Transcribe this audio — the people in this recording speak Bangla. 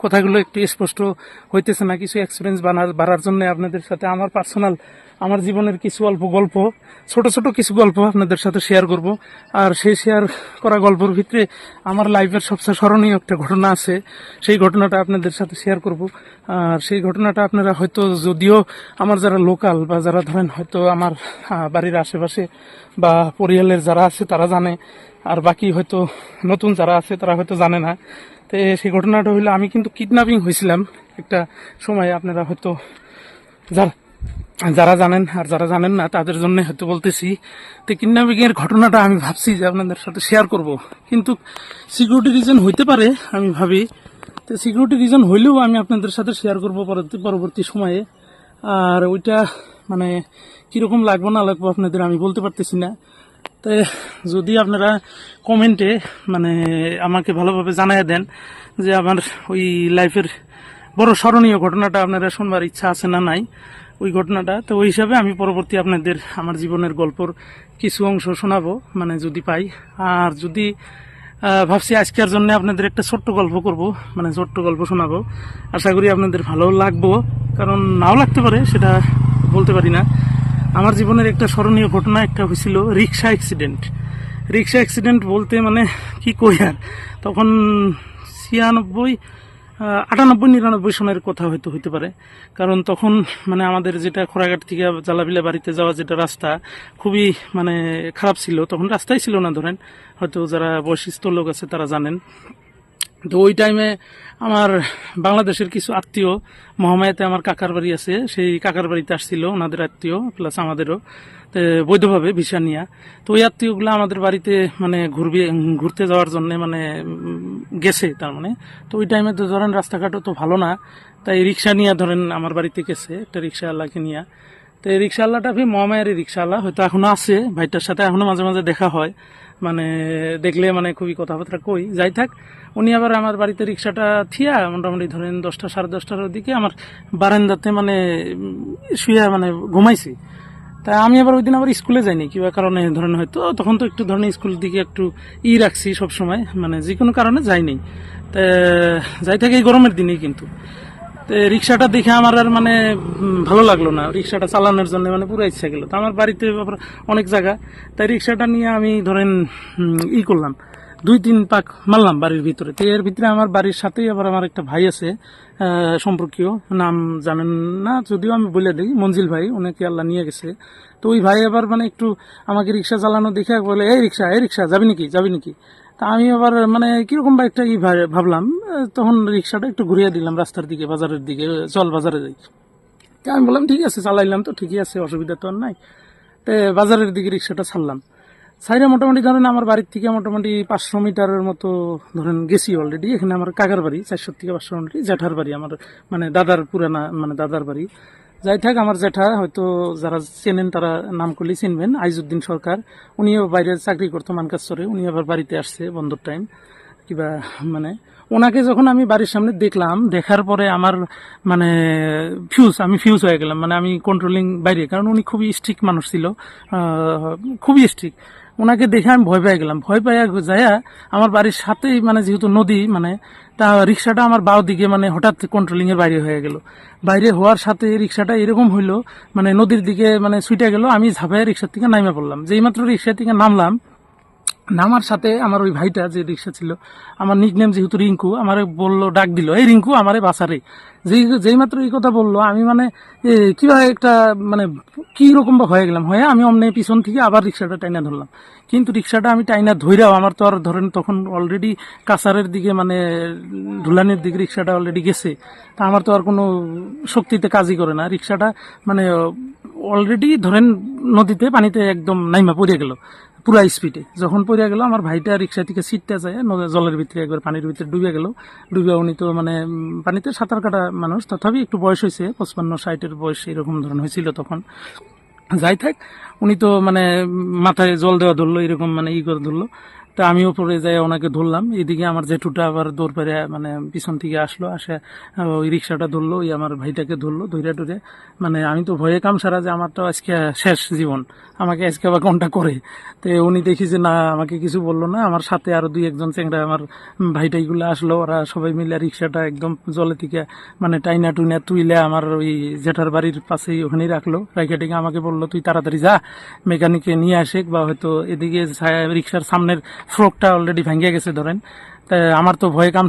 কথাগুলো একটু স্পষ্ট হইতেছে না, কিছু এক্সপিরিয়েন্স বাড়ার জন্য আপনাদের সাথে আমার পার্সোনাল আমার জীবনের কিছু অল্প গল্প, ছোট ছোট কিছু গল্প আপনাদের সাথে শেয়ার করব। আর সেই শেয়ার করা গল্পের ভিতরে আমার লাইফের সবচেয়ে স্মরণীয় একটা ঘটনা আছে, সেই ঘটনাটা আপনাদের সাথে শেয়ার করব। আর সেই ঘটনাটা আপনারা হয়তো, যদিও আমার যারা লোকাল বা যারা ধরেন হয়তো আমার বাড়ির আশেপাশে বা পরিয়ালের যারা আছে তারা জানে, আর বাকি হয়তো নতুন যারা আছে তারা হয়তো জানে না। তো সেই ঘটনাটা হইলো, আমি কিন্তু কিডন্যাপিং হয়েছিলাম একটা সময়। আপনারা হয়তো যারা জানেন আর যারা জানেন না তাদের জন্য হয়তো বলতেছি। তো কিডন্যাপিং এর ঘটনাটা আমি ভাবছি যে আপনাদের সাথে শেয়ার করব, কিন্তু সিকিউরিটি রিজন হইতে পারে আমি ভাবি। তো সিকিউরিটি রিজন হইলেও আমি আপনাদের সাথে শেয়ার করব পরবর্তী সময়ে। আর ওইটা মানে কিরকম লাগবো না লাগবো আপনাদের আমি বলতে পারতেছি না। তো যদি আপনারা কমেন্টে মানে আমাকে ভালোভাবে জানাই দেন যে আমার ওই লাইফের বড় স্মরণীয় ঘটনাটা আপনারা শুনবার ইচ্ছা আছে না নাই ওই ঘটনাটা, তো ওই হিসাবে আমি পরবর্তী আপনাদের আমার জীবনের গল্পর কিছু অংশ শোনাবো, মানে যদি পাই। আর যদি ভাবছি আজকের জন্য আপনাদের একটা ছোট্ট গল্প করব, মানে ছোট্ট গল্প শোনাবো। আশা করি আপনাদের ভালো লাগবো, কারণ নাও লাগতে পারে সেটা বলতে পারি না। আমার জীবনের একটা স্মরণীয় ঘটনা একটা হয়েছিল রিক্সা অ্যাক্সিডেন্ট। রিক্সা অ্যাক্সিডেন্ট বলতে মানে কি কই আর, তখন 96, 98, 99 সনের কথা হয়তো হইতে পারে। কারণ তখন মানে আমাদের যেটা খোরাঘাট থেকে জালাবিলা বাড়িতে যাওয়া যেটা রাস্তা খুবই মানে খারাপ ছিল, তখন রাস্তাই ছিল না ধরেন, হয়তো যারা বয়স্ক লোক আছে তারা জানেন। তো ওই টাইমে আমার বাংলাদেশের কিছু আত্মীয়, মহামায়াতে আমার কাকার বাড়ি আছে, সেই কাকার বাড়িতে আসছিল ওনাদের আত্মীয় প্লাস আমাদেরও বৈধভাবে ভিসা নিয়ে। তো ওই আত্মীয়গুলো আমাদের বাড়িতে মানে ঘুরতে যাওয়ার জন্য মানে গেছে তার মানে। তো ওই টাইমে তো ধরেন রাস্তাঘাটও তো ভালো না, তাই রিক্সা নিয়ে ধরেন আমার বাড়িতে গেছে একটা রিক্সাওয়ালাকে নিয়ে। তো এই রিক্সাওয়ালাটা মহামায়ারই রিক্সাওয়ালা, হয়তো এখনো আছে, ভাইটার সাথে এখনো মাঝে মাঝে দেখা হয়, মানে দেখলে মানে খুবই কথাবার্তা কই। যাই থাক, উনি আবার আমার বাড়িতে রিক্সাটা থিয়া মোটামুটি ধরেন 10টা 10:30টার দিকে আমার বারান্দাতে মানে শুয়ে মানে ঘুমাইছি। তা আমি আবার ওই দিন আবার স্কুলে যাইনি কিংবা কারণে ধরেন, হয়তো তখন তো একটু ধরেন স্কুলের দিকে একটু রাখছি সবসময়, মানে যে কোনো কারণে যাইনি। তা যাই থাকে এই গরমের দিনেই কিন্তু। তো রিক্সাটা দেখে আমার আর মানে ভালো লাগলো না, রিক্সাটা চালানোর জন্য মানে পুরো ইচ্ছা গেল। তো আমার বাড়িতে অনেক জায়গা, তাই রিক্সাটা নিয়ে আমি ধরেন করলাম, 2-3 পাক মারলাম বাড়ির ভিতরে। তো এর ভিতরে আমার বাড়ির সাথেই আবার আমার একটা ভাই আছে সম্পর্কীয়, নাম জানেন না যদিও আমি বলে দিই, মঞ্জিল ভাই, ওনাকে আল্লাহ নিয়ে গেছে। তো ওই ভাই আবার মানে একটু আমাকে রিক্সা চালানো দেখে বলে, এই রিক্সা যাবি নাকি। তা আমি আবার মানে কিরকম বা একটা ভাবলাম, তখন রিক্সাটা একটু ঘুরিয়ে দিলাম রাস্তার দিকে, বাজারের দিকে, চল বাজারে যাই। তা আমি বললাম ঠিক আছে, চালাইলাম তো ঠিকই আছে, অসুবিধা তো আর নাই। তো বাজারের দিকে রিক্সাটা ছাড়লাম, সাইডে মোটামুটি ধরেন আমার বাড়ির থেকে মোটামুটি 500 মিটারের মতো ধরেন গেছি অলরেডি। এখানে আমার কাকার বাড়ি 400 থেকে 500 মিটার, জ্যাঠার বাড়ি আমার, মানে দাদার পুরানা মানে দাদার বাড়ি। যাই থাক, আমার জ্যাঠা হয়তো যারা চেনেন তারা নাম করলেই চিনবেন, আইজউদ্দিন সরকার। উনিও বাইরে চাকরি করতো মানকাস্তরে, উনি আবার বাড়িতে আসছে বন্ধর টাইম কিবা মানে। ওনাকে যখন আমি বাড়ির সামনে দেখলাম, দেখার পরে আমার মানে আমি ফিউজ হয়ে গেলাম, মানে আমি কন্ট্রোলিং বাইরে, কারণ উনি খুবই স্ট্রিক্ট মানুষ ছিল, খুবই স্ট্রিক্ট। ওনাকে দেখে আমি ভয় পেয়ে গেলাম, ভয় পেয়ে যাইয়া আমার বাড়ির সাথেই মানে যেহেতু নদী, মানে তা রিক্সাটা আমার বাও দিকে মানে হঠাৎ কন্ট্রোলিং এর বাইরে হয়ে গেল। বাইরে হওয়ার সাথে রিক্সাটা এরকম হইলো মানে নদীর দিকে মানে ছুটে গেল। আমি ঝাঁপাইয়া রিক্সার থেকে নামে পড়লাম, যেই মাত্র রিক্সা থেকে নামার সাথে আমার ওই ভাইটা যে রিক্সা ছিল, আমার নিকনেম যেহেতু রিঙ্কু, আমার বললো, ডাক দিল, এই রিঙ্কু আমারে বাঁচারে। যেই মাত্র এই কথা বললো, আমি মানে কিভাবে একটা মানে কি রকম বা হয়ে গেলাম, হয়ে আমি অমনে পিছন থেকে আবার রিক্সাটা টাইনা ধরলাম। কিন্তু রিক্সাটা আমি টাইনা ধইরাও আমার তো আর ধরেন তখন অলরেডি কাছারের দিকে মানে ধুলানির দিকে রিক্সাটা অলরেডি গেছে, তা আমার তো আর কোনো শক্তিতে কাজই করে না রিক্সাটা, মানে অলরেডি ধরেন নদীতে পানিতে একদম নাইমা পড়ে গেল পুরা স্পিডে। যখন পড়ে গেল, আমার ভাইটা রিক্সা থেকে সিটটা যায় জলের ভিতরে, একবার পানির ভিতরে ডুবে গেল। ডুবে উনি তো মানে পানিতে সাঁতার কাটা মানুষ, তথাপি একটু বয়স হয়েছে, 55-60 বয়স এরকম ধরন হয়েছিল তখন। যাই থাক, উনি তো মানে মাথায় জল দেওয়া ধরলো, এরকম মানে করে ধরলো। তা আমিও পরে যাই ওনাকে ধরলাম, এদিকে আমার জেঠুটা আবার দৌড় পেরে মানে পিছন থেকে আসলো, আসে ওই রিক্সাটা ধরলো, ওই আমার ভাইটাকে ধরলো, ধৈর্য টুরে মানে আমি তো ভয়ে কাম সারা যে আমার তো আজকে শেষ জীবন, আমাকে আজকে আবার কোনটা করে। তো উনি দেখি যে না আমাকে কিছু বললো না, আমার সাথে আরো দুই একজন চেংড়া আমার ভাইটাইগুলো আসলো, ওরা সবাই মিলে রিক্সাটা একদম জলে থেকে মানে টাইনা টুইনা তুইলে আমার ওই জেঠার বাড়ির পাশেই ওখানেই রাখলো, রাইখা টেকে আমাকে বললো তুই তাড়াতাড়ি যা মেকানিককে নিয়ে আসে, বা হয়তো এদিকে রিক্সার সামনের ফ্রকটা অলরেডি ভেঙে গেছে ধরেন। তা আমার তো ভয়ে কাম